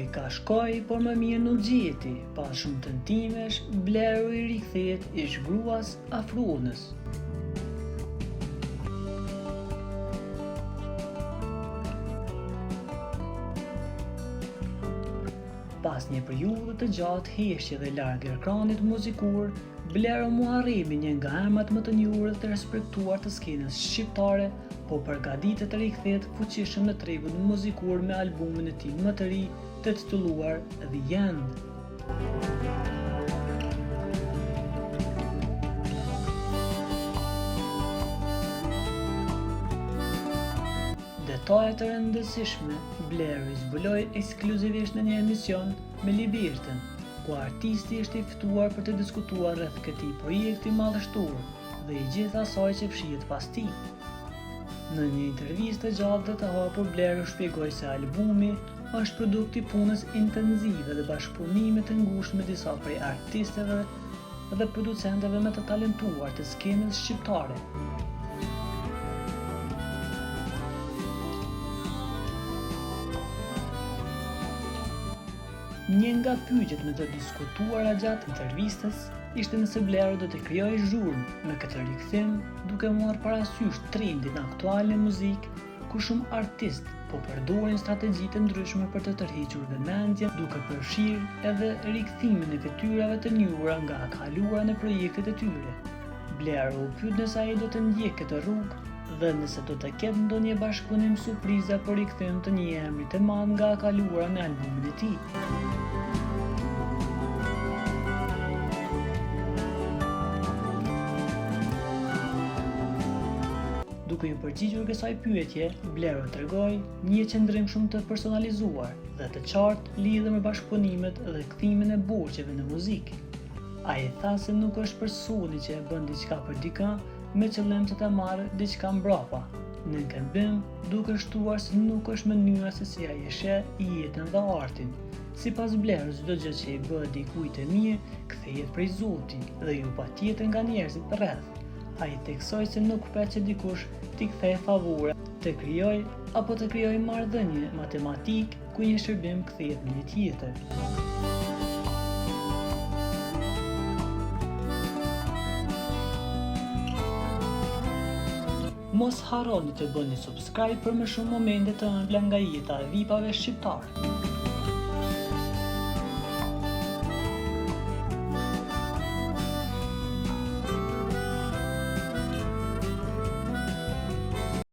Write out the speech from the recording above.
Shkoj ka shkoj, por më mirë nuk gjeti, pas shumë tentimesh, Bleru i rikthehet ish gruas afruanës. Pas një periudhë të gjatë heshtje dhe larg ekranit muzikur, Bleru mu arrimi një nga emrat më të njohur dhe të respektuar të skenës shqiptare, po përgatitet të rikthehet fuqishëm në tregun muzikur me albumin e tij më të ri, të titulluar The End. Detajet e rëndësishme Bleru i zbuloi ekskluzivisht në një emision me Libertën, ku artisti është i ftuar për të diskutuar rreth këtij projekti madhështor dhe i gjithë asaj që fshihet pas tij. Në një intervistë të gjatë dhe të hapur, Bleru shpjegoi se albumi është produkt i punës intensive dhe bashkëpunimit të ngushtë me disa prej artistëve dhe producentëve më të talentuar të skenës shqiptare. Një nga pyetjet më të diskutuara gjatë intervistës ishte nëse Bleru do të krijojë zhurmë me këtë rikthim, duke marrë parasysh trendin aktual në muzikë, ku shumë artistë po përdorin strategji të ndryshme për të tërhequr vëmendjen, duke përfshirë edhe rikthimin e fytyrave të njohura nga kaluara në projektet e tyre. Bleru u pyet nëse ai do të ndjekë këtë rrugë dhe nëse do të ketë ndonjë bashkëpunim surpriza për rikthim të një emri të madh nga kaluara në albumin e tij. Duke ju përgjigjur kësaj pyetje, Bleru tregoi një qëndrim shumë të personalizuar dhe të qartë lidhur me bashkëpunimet dhe kthimin e borxheve në muzikë. Ai tha se nuk është personi që e bën diçka për dikë me qëllim të ta marrë diçka mbrapa. Në këmbim, duke shtuar se nuk është mënyra se si ai e sheh jetën dhe artin. Sipas Blerut, çdo gjë që i bëhet dikujt e mirë, kthehet prej Zotit dhe ju patjetër nga njerëzit rreth. Ai theksoi se nuk pret që dikush t'i kthejë favore, të krijojë apo të krijojë marrëdhënie matematik ku një shërbim kthehet në një tjetër. Mos harroni të bëni subscribe për më shumë momente të ëmbla nga jeta e VIP-ave shqiptar.